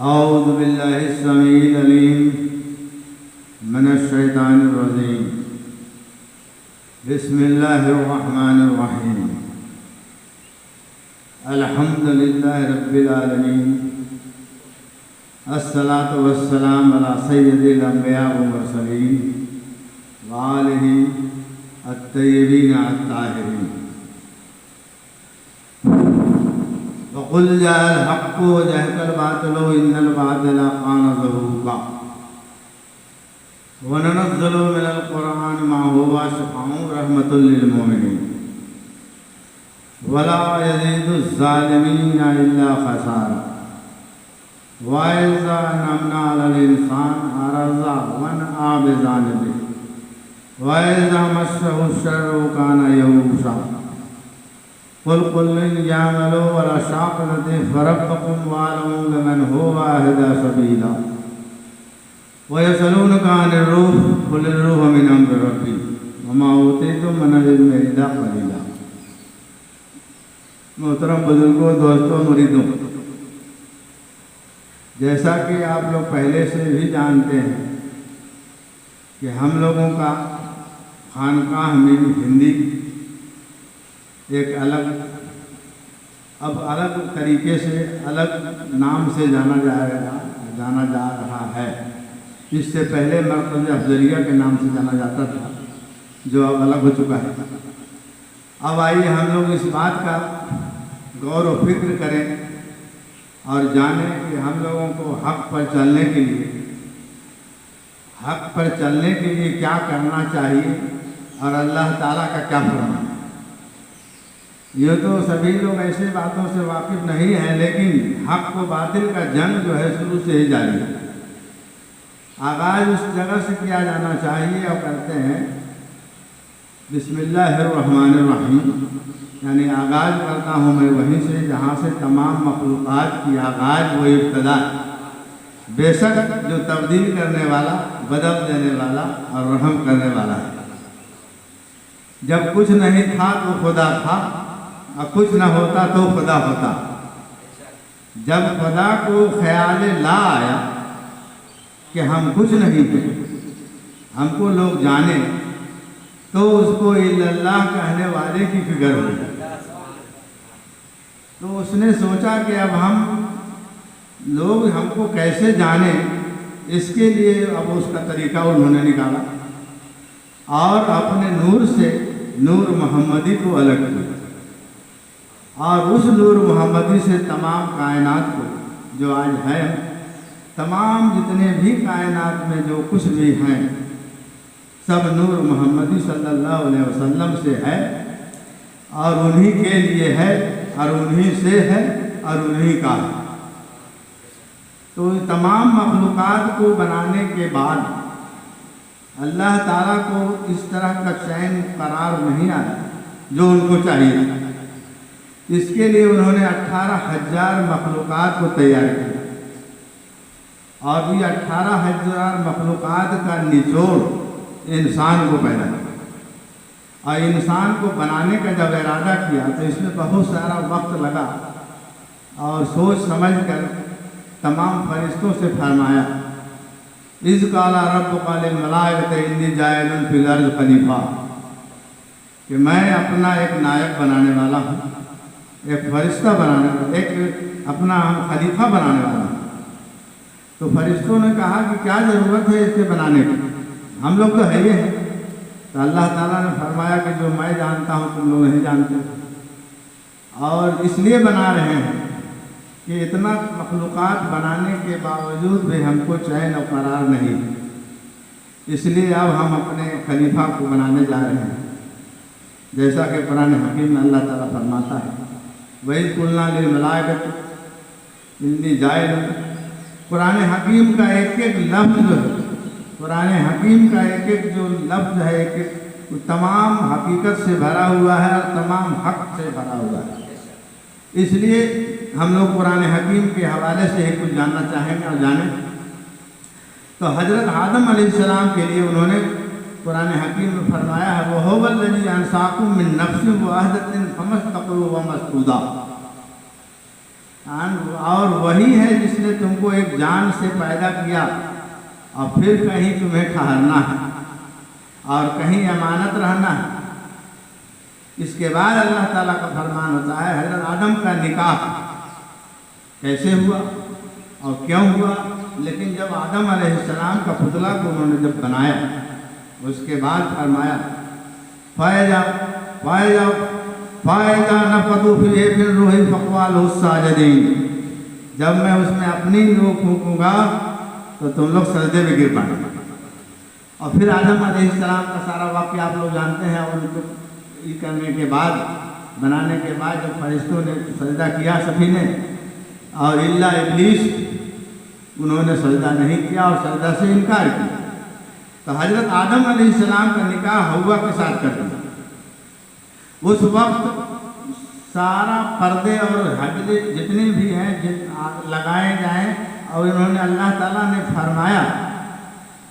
اعوذ باللہ السمیع العلیم من الشیطان الرجیم بسم اللہ الرحمن الرحیم الحمد للہ رب العالمین الصلاة والسلام علی سید الانبیاء والمرسلین وآلہ الطیبین الطاہرین وقل جاء الحق وزهق الباطل ان الباطل كان زهوقا وننزل من القرآن ما هو شفاء ورحمة للمؤمنين ولا يزيد الظالمين إلا خسارا وإذا أنعمنا على الإنسان أعرض ونأى بجانبه وإذا مسه الشر كان يئوسا قل كل يعمل على شاكلته فربكم واعلموا بمن هو أهدى سبيلا ويسألونك عن الروح قل الروح من أمر ربي وما أوتيتم من العلم إلا قليلا. محترم بزرگوں، دوستوں، مریدوں، جیسا کہ آپ لوگ پہلے سے بھی جانتے ہیں کہ ہم لوگوں کا خانقاہ میں ہندی ایک اب الگ طریقے سے الگ نام سے جانا جا رہا ہے. اس سے پہلے مرکز افضلیہ کے نام سے جانا جاتا تھا، جو اب الگ ہو چکا ہے. اب آئیے ہم لوگ اس بات کا غور و فکر کریں اور جانیں کہ ہم لوگوں کو حق پر چلنے کے لیے کیا کرنا چاہیے اور اللہ تعالیٰ کا کیا فرمان ہے. یہ تو سبھی لوگ ایسے باتوں سے واقف نہیں ہیں، لیکن حق و باطل کا جنگ جو ہے شروع سے ہی جاری ہے. آغاز اس جگہ سے کیا جانا چاہیے اور کرتے ہیں بسم اللہ الرحمن الرحیم، یعنی آغاز کرتا ہوں میں وہیں سے جہاں سے تمام مخلوقات کی آغاز و ابتدا. بے شک جو تبدیل کرنے والا، بدل دینے والا اور رحم کرنے والا ہے. جب کچھ نہیں تھا تو خدا تھا اور کچھ نہ ہوتا تو خدا ہوتا. جب خدا کو خیال لا آیا کہ ہم کچھ نہیں تھے، ہم کو لوگ جانے، تو اس کو الا اللہ کہنے والے کی فکر ہوئی. تو اس نے سوچا کہ اب لوگ ہم کو کیسے جانے، اس کے لیے اب اس کا طریقہ انہوں نے نکالا اور اپنے نور سے نور محمدی کو الگ کیا، اور اس نور محمدی سے تمام کائنات کو جو آج ہے، تمام جتنے بھی کائنات میں جو کچھ بھی ہیں، سب نور محمدی صلی اللہ علیہ وسلم سے ہے اور انہی کے لیے ہے اور انہی سے ہے اور انہی کا ہے. تو تمام مخلوقات کو بنانے کے بعد اللہ تعالیٰ کو اس طرح کا چین قرار نہیں آیا جو ان کو چاہیے. اس کے لیے انہوں نے 18,000 مخلوقات کو تیار کیا، اور یہ 18,000 مخلوقات کا نچوڑ انسان کو پیدا کیا. اور انسان کو بنانے کا جب ارادہ کیا تو اس میں بہت سارا وقت لگا اور سوچ سمجھ کر تمام فرشتوں سے فرمایا اذ قال ربک للملائکۃ انی جاعل فی الارض خلیفہ، کہ میں اپنا ایک نائب بنانے والا ہوں، ایک فرشتہ بنانے والا، ایک اپنا خلیفہ بنانے والا ہوں. تو فرشتوں نے کہا کہ کیا ضرورت ہے اس کے بنانے کی، ہم لوگ تو ہے یہ ہیں. تو اللہ تعالیٰ نے فرمایا کہ جو میں جانتا ہوں تم لوگ نہیں جانتے، اور اس لیے بنا رہے ہیں کہ اتنا مخلوقات بنانے کے باوجود بھی ہم کو چین و قرار نہیں، اس لیے اب ہم اپنے خلیفہ کو بنانے جا رہے ہیں. جیسا کہ قرآن حکیم میں اللہ تعالیٰ فرماتا ہے وَإِذْ قُلْنَا لِلْمَلَائِكَةِ إِنِّي جَاعِلٌ. قرآن حکیم کا ایک ایک لفظ جو ہے، قرآن حکیم کا ایک ایک جو لفظ ہے، ایک ایک تمام حقیقت سے بھرا ہوا ہے اور تمام حق سے بھرا ہوا ہے. اس لیے ہم لوگ قرآن حکیم کے حوالے سے ہی کچھ جاننا چاہیں گے اور جانیں. تو حضرت آدم علیہ السلام کے لیے انہوں نے قرآن حکیم میں فرمایا ہے وَهُوَ الَّذِي أَنشَأَكُم مِّن نَّفْسٍ وَاحِدَةٍ فَمَسْتَقَرٌّ وَمَسْتَوْدَىٰ. اور وہی ہے جس نے تم کو ایک جان سے پیدا کیا اور پھر کہیں تمہیں ٹھہرنا ہے اور کہیں امانت رہنا ہے۔ اس کے بعد اللہ تعالیٰ کا فرمان ہوتا ہے حضرت آدم کا نکاح کیسے ہوا اور کیوں ہوا۔ لیکن جب آدم علیہ السلام کا پتلا کو انہوں نے جب بنایا اس کے بعد فرمایا فَإِذَا نَفَخْتُ فِيهِ مِن رُّوحِي فَقَعُوا لَهُ سَاجِدِينَ، جب میں اس میں اپنی روح پھونکوں گا تو تم لوگ سجدے میں گر پائیں گے۔ اور پھر آدم علیہ السلام کا سارا واقعہ آپ لوگ جانتے ہیں، اور ان کو یہ کرنے کے بعد بنانے کے بعد جب فرشتوں نے سجدہ کیا سبھی نے، اور الا ابلیس انہوں نے سجدہ نہیں کیا اور سجدہ سے انکار کیا، تو حضرت آدم علیہ السلام کا نکاح ہوا کے ساتھ کر دیا۔ اس وقت سارا پردے اور حجلے جتنے بھی ہیں لگائے جائیں، اور انہوں نے اللہ تعالیٰ نے فرمایا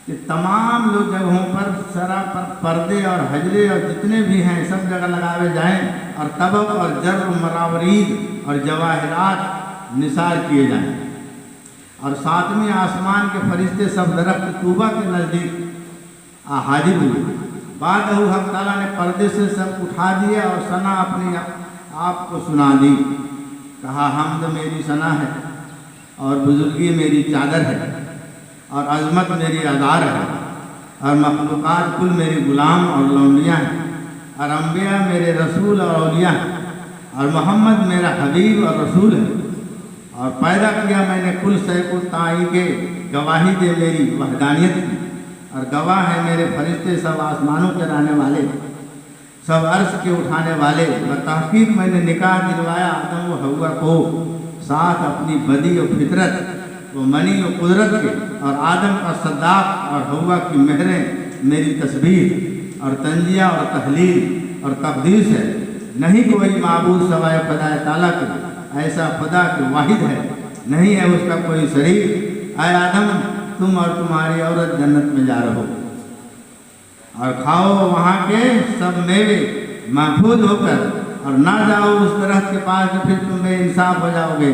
کہ تمام لوگ جگہوں پر سرا پر پردے اور حجلے اور جتنے بھی ہیں سب جگہ لگائے جائیں، اور طبق اور جر و مراورید اور جواہرات نثار کیے جائیں، اور ساتویں آسمان کے فرشتے سب درخت طوبہ کے نزدیک حاضر ہوئے۔ بعد حق تعالیٰ نے پردے سے سب اٹھا دیا اور ثنا اپنی آپ کو سنا دی، کہا حمد میری ثنا ہے اور بزرگی میری چادر ہے اور عظمت میری ادار ہے، اور مخلوقات کل میری غلام اور لونڈیاں ہیں، اور انبیاء میرے رسول اور اولیاء ہیں، اور محمد میرا حبیب اور رسول ہے، اور پیدا کیا میں نے کل سیکو تائی کے گواہی دے میری وحدانیت کی، اور گواہ ہیں میرے فرشتے سب آسمانوں کے رہنے والے سب عرش کے اٹھانے والے۔ بتحقیق میں نے نکاح دلوایا آدم و حوا کو ساتھ اپنی بدی و فطرت و منی و قدرت کے، اور آدم کا صداق اور حوا کی مہریں میری تسبیح اور تنجیہ اور تحلیل اور تقدیس ہے۔ نہیں کوئی معبود سوائے خدا تعالیٰ کے، ایسا خدا کہ واحد ہے، نہیں ہے اس کا کوئی شریک۔ اے آدم تم اور تمہاری عورت جنت میں جا رہو اور کھاؤ وہاں کے سب میوے محفوظ ہو کر، اور نہ جاؤ اس درخت کے پاس جو پھر تم بے انصاف ہو جاؤ گے،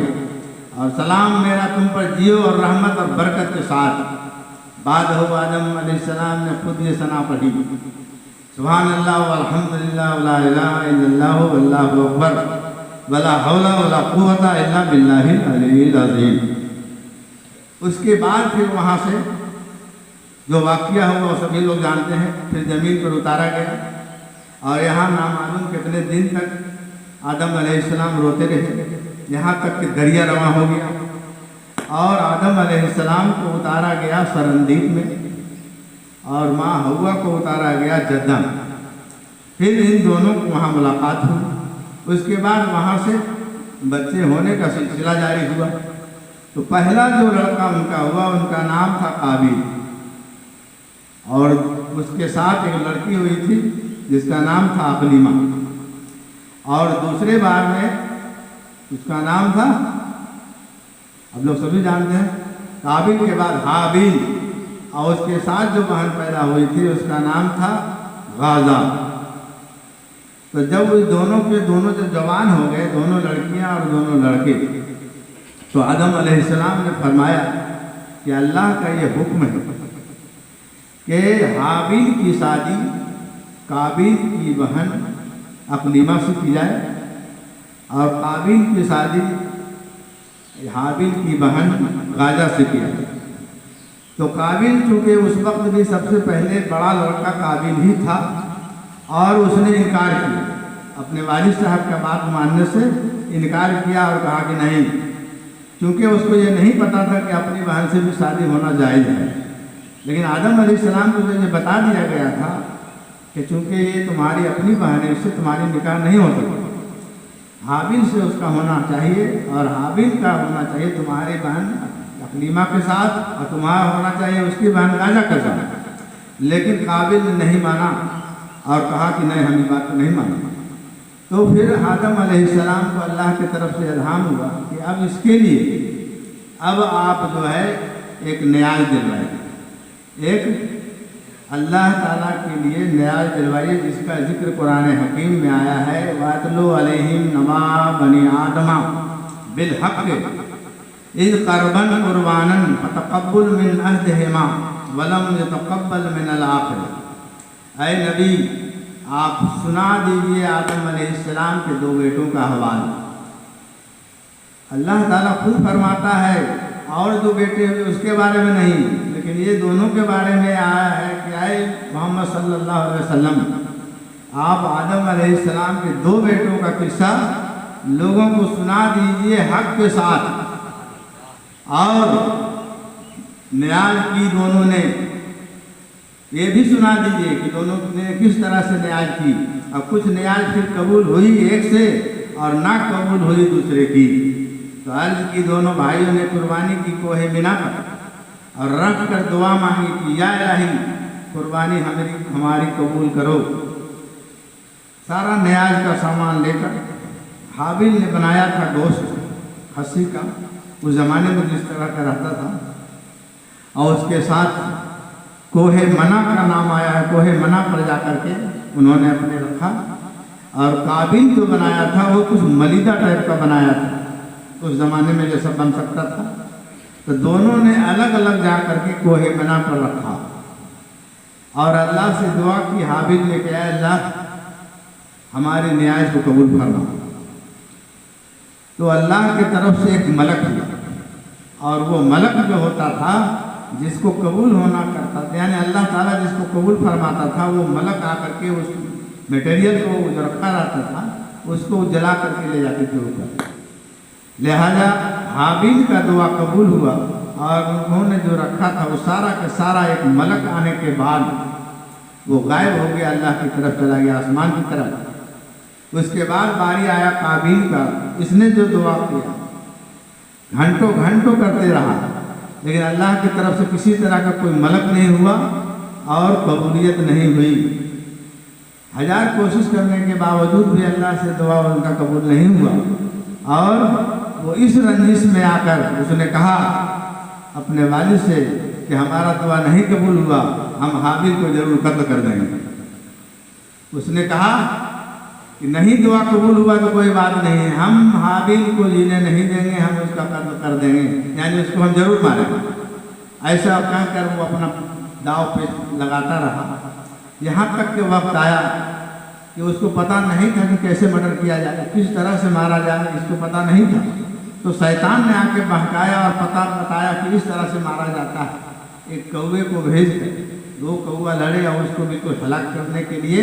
اور سلام میرا تم پر جیو اور رحمت اور برکت کے ساتھ۔ بعد ہو آدم علیہ السلام نے خود یہ ثنا پڑھی، سبحان اللہ والحمدللہ ولا الہ الا اللہ واللہ اکبر ولا حول ولا قوت الا باللہ العلی العظیم۔ اس کے بعد پھر وہاں سے جو واقعہ ہوا وہ سبھی لوگ جانتے ہیں۔ پھر زمین پر اتارا گیا، اور یہاں نامعلوم کتنے دن تک آدم علیہ السلام روتے رہے، یہاں تک کہ دریا رواں ہو گیا، اور آدم علیہ السلام کو اتارا گیا سرندیپ میں، اور ماں حوا کو اتارا گیا جدہ میں۔ پھر ان دونوں کو وہاں ملاقات ہوئی، اس کے بعد وہاں سے بچے ہونے کا سلسلہ جاری ہوا۔ تو پہلا جو لڑکا ان کا ہوا ان کا نام تھا قابیل، اور اس کے ساتھ ایک لڑکی ہوئی تھی جس کا نام تھا اقلیمہ، اور دوسرے بار میں اس کا نام تھا، اب لوگ سبھی جانتے ہیں، قابیل کے بعد حابیل، اور اس کے ساتھ جو بہن پیدا ہوئی تھی اس کا نام تھا غازہ۔ تو جب اس دونوں جب جوان ہو گئے، دونوں لڑکیاں اور دونوں لڑکے، تو آدم علیہ السلام نے فرمایا کہ اللہ کا یہ حکم ہے کہ حابیل کی شادی قابیل کی بہن اقلیمہ سے کی جائے، اور قابیل کی شادی حابیل کی بہن غازہ سے کی جائے۔ تو قابیل چونکہ اس وقت بھی سب سے پہلے بڑا لڑکا قابیل ہی تھا، اور اس نے انکار کیا، اپنے والد صاحب کا بات ماننے سے انکار کیا، اور کہا کہ نہیں، کیونکہ اس کو یہ نہیں پتا تھا کہ اپنی بہن سے بھی شادی ہونا جائز ہے۔ لیکن آدم علیہ السلام کو جو یہ بتا دیا گیا تھا کہ چونکہ یہ تمہاری اپنی بہن ہے، اس سے تمہاری نکاح نہیں ہو سکتی، حابیل سے اس کا ہونا چاہیے، اور حابیل کا ہونا چاہیے تمہاری بہن اقلیمہ کے ساتھ، اور تمہارا ہونا چاہیے اس کی بہن غازہ کے ساتھ۔ لیکن قابیل نے نہیں مانا اور کہا کہ نہیں، ہم یہ بات کو نہیں مانیں۔ تو پھر آدم علیہ السلام کو اللہ کی طرف سے الہام ہوا کہ اب اس کے لیے اب آپ جو ہے ایک نیاز دلوائیں، ایک اللہ تعالیٰ کے لیے نیاز دلوائیے، جس کا ذکر قرآن حکیم میں آیا ہے، وَاتْلُ عَلَيْهِمْ نَبَأَ بَنِي آدَمَ بالحق اذ قربن قربانن فتقبل من عہدہما ولم يتقبل من الآخر۔ اے نبی آپ سنا دیجئے آدم علیہ السلام کے دو بیٹوں کا حوالہ۔ اللہ تعالیٰ خود فرماتا ہے اور جو بیٹے ہوئے اس کے بارے میں نہیں، لیکن یہ دونوں کے بارے میں آیا ہے کہ اے محمد صلی اللہ علیہ وسلم آپ آدم علیہ السلام کے دو بیٹوں کا قصہ لوگوں کو سنا دیجئے حق کے ساتھ، اور نیاز کی دونوں نے، یہ بھی سنا دیجئے کہ دونوں نے کس طرح سے نیاز کی، اور کچھ نیاز پھر قبول ہوئی ایک سے اور نہ قبول ہوئی دوسرے کی۔ تو عرض کی دونوں بھائیوں نے قربانی کی کوہ منا پر، اور رکھ کر دعا مانگی کہ یا الہی قربانی ہماری قبول کرو۔ سارا نیاز کا سامان لے کر حابیل نے بنایا تھا گوشت خصی کا، اس زمانے میں جس طرح کا رہتا تھا، اور اس کے ساتھ کوہ منا کا نام آیا ہے، کوہ منا پر جا کر کے انہوں نے اپنے رکھا، اور قابیل جو بنایا تھا وہ کچھ ملیدہ ٹائپ کا بنایا تھا، اس زمانے میں جیسا بن سکتا تھا۔ تو دونوں نے الگ الگ جا کر کے کوہ منا پر رکھا، اور اللہ سے دعا کی حابیل نے کہ اے اللہ ہماری نیاز کو قبول فرما۔ تو اللہ کی طرف سے ایک ملک ہوا، اور وہ ملک جو ہوتا تھا جس کو قبول ہونا کرتا تھا، یعنی اللہ تعالیٰ جس کو قبول فرماتا تھا، وہ ملک آ کر کے اس میٹیریل کو جو رکھا رہتا تھا اس کو جلا کر کے لے جاتے تھے اوپر۔ لہذا حابیل کا دعا قبول ہوا، اور انہوں نے جو رکھا تھا وہ سارا کا سارا ایک ملک آنے کے بعد وہ غائب ہو گیا، اللہ کی طرف چلا گیا، آسمان کی طرف۔ اس کے بعد باری آیا قابیل کا، اس نے جو دعا کیا گھنٹوں گھنٹوں کرتے رہا، لیکن اللہ کی طرف سے کسی طرح کا کوئی ملک نہیں ہوا اور قبولیت نہیں ہوئی۔ ہزار کوشش کرنے کے باوجود بھی اللہ سے دعا ان کا قبول نہیں ہوا، اور وہ اس رنجش میں آ کر اس نے کہا اپنے والد سے کہ ہمارا دعا نہیں قبول ہوا، ہم حابیل کو ضرور قتل کر دیں گے۔ اس نے کہا کہ نہیں دعا قبول ہوا تو کوئی بات نہیں ہے، ہم حابیل کو جینے نہیں دیں گے، ہم اس کا قتل کر دیں گے، یعنی اس کو ہم ضرور ماریں گے۔ ایسا کہہ کر وہ اپنا داؤ پہ لگاتا رہا، یہاں تک کہ وقت آیا کہ اس کو پتہ نہیں تھا کہ کیسے مرڈر کیا جائے، کس طرح سے مارا جائے، اس کو پتہ نہیں تھا۔ تو شیطان نے آ کے بہکایا اور پتہ بتایا کہ اس طرح سے مارا جاتا ہے۔ ایک کوے کو بھیج کر دو کوا لڑے، اور اس کو بھی کوئی ہلاک کرنے کے لیے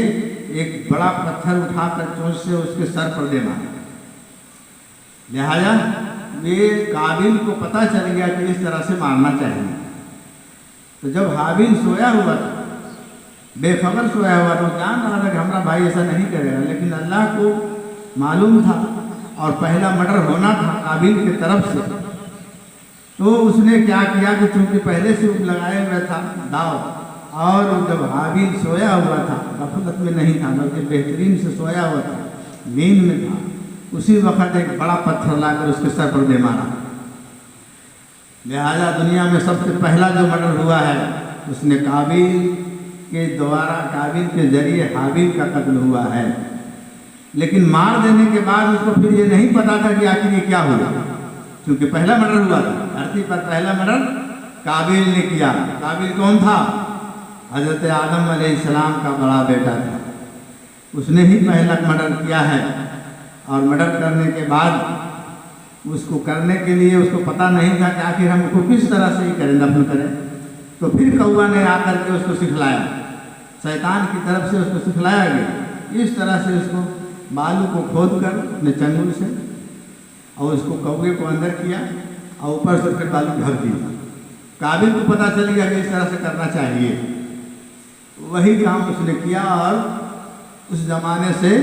ایک بڑا پتھر اٹھا کر چونچ سے اس کے سر پر دے مارا۔ لہذا یہ قابیل کو پتہ چل گیا کہ اس طرح سے مارنا چاہیے۔ تو جب حابیل سویا ہوا تھا، بے خبر سویا ہوا تو جان رہا تھا کہ ہمارا بھائی ایسا نہیں کرے گا، لیکن اللہ کو معلوم تھا اور پہلا مرڈر ہونا تھا قابیل کی طرف سے۔ تو اس نے کیا کیا کہ چونکہ پہلے سے لگائے ہوئے تھا داؤ، اور جب حابیل سویا ہوا تھا، غفلت میں نہیں تھا بلکہ بہترین سے سویا ہوا تھا، نیند میں تھا، اسی وقت ایک بڑا پتھر لا کر اس کے سر پر دے مارا۔ لہذا دنیا میں سب سے پہلا جو مرڈر ہوا ہے اس نے قابیل کے دوارا، قابیل کے ذریعے حابیل کا قتل ہوا ہے۔ لیکن مار دینے کے بعد اس کو پھر یہ نہیں پتا تھا کہ آخر یہ کیا ہوا، کیونکہ پہلا مرڈر ہوا تھا دھرتی پر، پہلا مرڈر قابیل نے کیا۔ قابیل کون تھا؟ حضرت آدم علیہ السلام کا بڑا بیٹا تھا، اس نے ہی پہلا مرڈر کیا ہے۔ اور مرڈر کرنے کے بعد اس کو کرنے کے لیے اس کو پتہ نہیں تھا کہ آخر ہم کو کس طرح سے ہی کریں، دفن کریں۔ تو پھر کوا نے آ کر کے اس کو سکھلایا، شیطان کی طرف سے اس کو سکھلایا گیا، اس طرح سے اس کو بالو کو کھود کر اپنے چنگل سے، اور اس کو کوے کو اندر کیا، اور اوپر سے پھر بالو ڈھک دیا۔ قابیل کو پتہ چل گیا کہ اس طرح سے کرنا چاہیے، وہی کام اس نے کیا، اور اس زمانے سے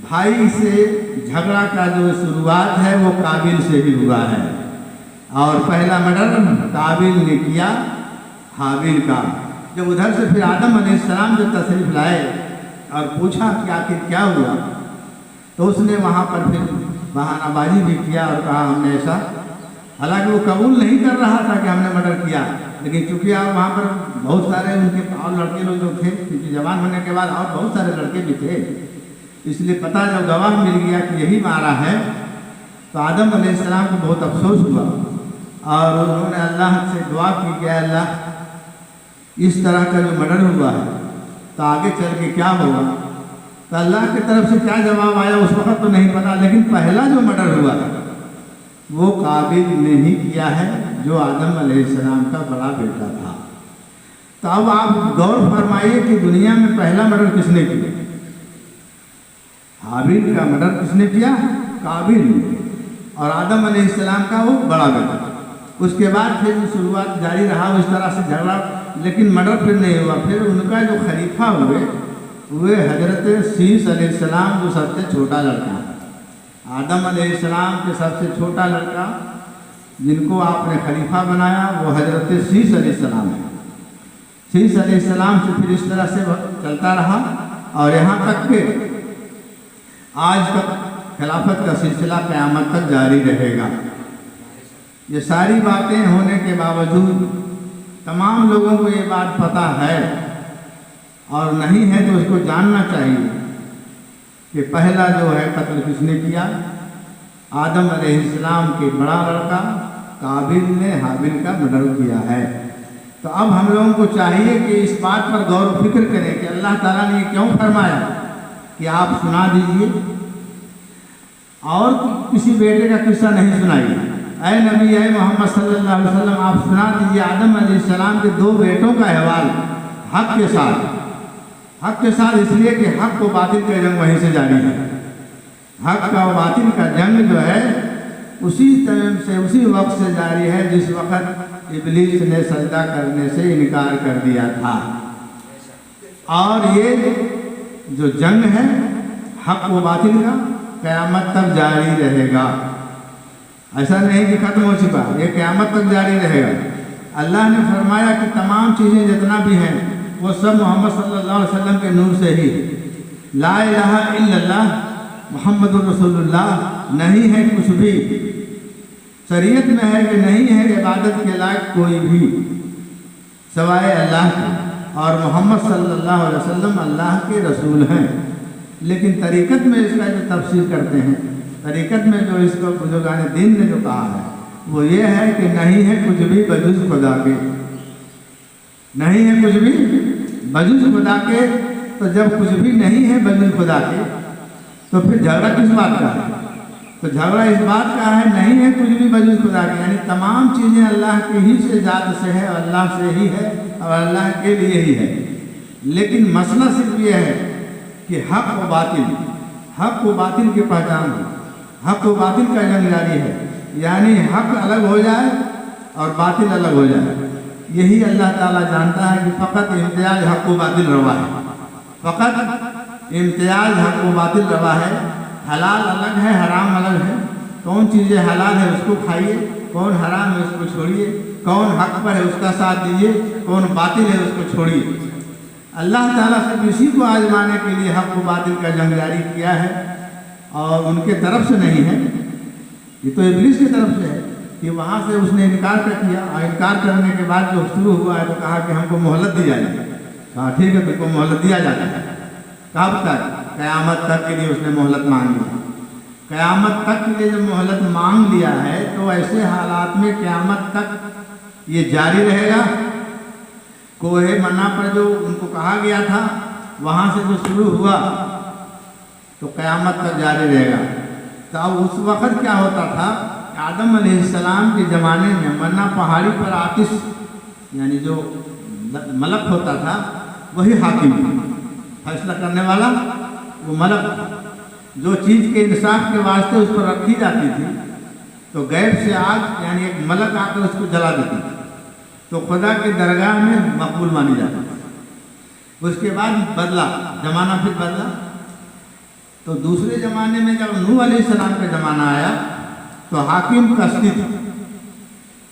بھائی سے جھگڑا کا جو شروعات ہے وہ قابیل سے ہی ہوا ہے، اور پہلا مرڈر قابیل نے کیا حابیل کا۔ جب ادھر سے پھر آدم علیہ السلام جب تشریف لائے اور پوچھا کہ آخر کیا ہوا، تو اس نے وہاں پر پھر بہانہ بازی بھی کیا اور کہا ہم نے ایسا، حالانکہ وہ قبول نہیں کر رہا تھا کہ ہم نے مرڈر کیا، لیکن چونکہ آپ وہاں پر بہت سارے ان کے اور لڑکے لوگ جو تھے، کیونکہ جوان ہونے کے بعد اور بہت سارے لڑکے بھی تھے، اس لیے پتہ جب گواہ مل گیا کہ یہی مارا ہے، تو آدم علیہ السلام کو بہت افسوس ہوا اور انہوں نے اللہ سے دعا کی کہ اللہ اس طرح کا جو مرڈر ہوا ہے تو آگے چل کے کیا ہوگا. تو اللہ کی طرف سے کیا جواب آیا اس وقت تو نہیں پتا، لیکن پہلا جو مرڈر ہوا ہے وہ قابل نے ہی کیا ہے جو آدم علیہ السلام کا بڑا بیٹا تھا. تو اب آپ غور فرمائیے کہ دنیا میں پہلا مرڈر کس نے کیا؟ حابیل کا مرڈر کس نے کیا؟ قابل نے. اور آدم علیہ السلام کا وہ بڑا بیٹا. اس کے بعد پھر شروعات جاری رہا اس طرح سے جھگڑا، لیکن مرڈر پھر نہیں ہوا. پھر ان کا جو خلیفہ ہوئے حضرت شیش علیہ السلام، جو سب سے چھوٹا لڑکا ہے. آدم علیہ السلام کے سب سے چھوٹا لڑکا جن کو آپ نے خلیفہ بنایا وہ حضرت شیش علیہ السلام ہے. شیش علیہ السلام سے پھر اس طرح سے چلتا رہا اور یہاں تک کہ آج تک خلافت کا سلسلہ قیامت تک جاری رہے گا. یہ ساری باتیں ہونے کے باوجود تمام لوگوں کو یہ بات پتہ ہے اور نہیں ہے تو اس کو جاننا چاہیے کہ پہلا جو ہے قتل کس نے کیا؟ آدم علیہ السلام کے بڑا لڑکا قابل نے حابیل کا مرڈر کیا ہے. تو اب ہم لوگوں کو چاہیے کہ اس بات پر غور و فکر کریں کہ اللہ تعالیٰ نے یہ کیوں فرمایا کہ آپ سنا دیجئے اور کسی بیٹے کا قصہ نہیں سنائیے. اے نبی، اے محمد صلی اللہ علیہ وسلم، آپ سنا دیجئے آدم علیہ السلام کے 2 بیٹوں کا احوال حق کے ساتھ اس لیے کہ حق و باطل کا جنگ وہیں سے جاری ہے. حق کا و باطل کا جنگ جو ہے اسی ٹائم سے، اسی وقت سے جاری ہے جس وقت ابلیس نے سجدہ کرنے سے انکار کر دیا تھا. اور یہ جو جنگ ہے حق و باطل کا قیامت تک جاری رہے گا. ایسا نہیں کہ ختم ہو چکا، یہ قیامت تک جاری رہے گا. اللہ نے فرمایا کہ تمام چیزیں جتنا بھی ہیں وہ سب محمد صلی اللہ علیہ وسلم کے نور سے ہی. لا الہ الا اللہ محمد الرسول اللہ نہیں ہے کچھ بھی. شریعت میں ہے کہ نہیں ہے عبادت کے لائق کوئی بھی سوائے اللہ کے، اور محمد صلی اللہ علیہ وسلم اللہ کے رسول ہیں. لیکن طریقت میں اس کا جو تفسیر کرتے ہیں، طریقت میں جو اس کو بزرگان دین نے جو کہا ہے وہ یہ ہے کہ نہیں ہے کچھ بھی بجز خدا کے. نہیں ہے کچھ بھی بجز خدا کے. تو جب کچھ بھی نہیں ہے بجز خدا کے تو پھر جھگڑا کس بات کا ہے؟ تو جھگڑا اس بات کا ہے نہیں ہے کچھ بھی بجز خدا کے، یعنی تمام چیزیں اللہ کی ہی سے ذات سے ہے اور اللہ سے ہی ہے اور اللہ کے لیے ہی ہے. لیکن مسئلہ صرف یہ ہے کہ حق و باطل کی پہچان ہے. حق و باطل کا جنگ جاری ہے، یعنی حق الگ ہو جائے اور باطل الگ ہو جائے. یہی اللہ تعالیٰ جانتا ہے کہ فقط امتیاز حق و باطل روا ہے. فقط امتیاز حق و باطل روا ہے. حلال الگ ہے، حرام الگ ہے. کون چیزیں حلال ہے اس کو کھائیے، کون حرام ہے اس کو چھوڑیے. کون حق پر ہے اس کا ساتھ دیجیے، کون باطل ہے اس کو چھوڑیے. اللہ تعالیٰ سے کسی کو آزمانے کے لیے حق و باطل کا جنگ جاری کیا ہے اور ان کے طرف سے نہیں ہے. یہ تو ابلیس کی طرف سے ہے کہ وہاں سے اس نے انکار کر دیا اور انکار کرنے کے بعد جو شروع ہوا ہے تو کہا کہ ہم کو مہلت دی جائے. کہا ٹھیک ہے تم کو مہلت دیا جاتا ہے. کب تک؟ قیامت تک کے لیے اس نے مہلت مانگ لی. قیامت تک کے لیے جب مہلت مانگ لیا ہے تو ایسے حالات میں قیامت تک یہ جاری رہے گا. کوہ منع پر جو ان کو کہا گیا تھا وہاں سے جو شروع ہوا تو قیامت تک جاری رہے گا. تو اب اس وقت کیا ہوتا تھا؟ آدم علیہ السلام کے زمانے میں منع پہاڑی پر آتش یعنی جو ملک ہوتا تھا وہی حاکم تھا، فیصلہ کرنے والا وہ ملک تھا. جو چیز کے انصاف کے واسطے اس پر رکھی جاتی تھی تو غیب سے آگ یعنی ایک ملک آ کر اس کو جلا دیتی تھی تو خدا کے درگاہ میں مقبول مانی جاتی تھی. اس کے بعد بدلا زمانہ، پھر بدلا. تو دوسرے زمانے میں جب نوح علیہ السلام کا زمانہ آیا تو حاکم کشتی تھا.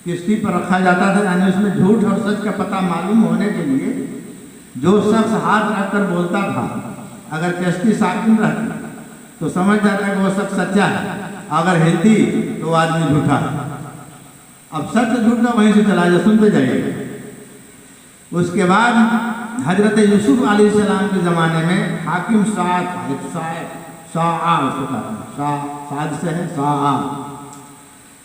کشتی پر رکھا جاتا تھا، یعنی اس میں جھوٹ اور سچ کا پتہ معلوم ہونے کے لیے جو شخص ہاتھ رکھ کر بولتا تھا اگر کشتی ساکن رہتی تو سمجھ جاتا ہے کہ وہ شخص سچا ہے، اگر ہلتی تو وہ آدمی جھوٹا ہے. اب سچ جھوٹا وہیں سے چلا جائے، سنتے جائیے. اس کے بعد حضرت یوسف علیہ السلام کے زمانے میں حاکم سعد سے ہے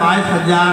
22,000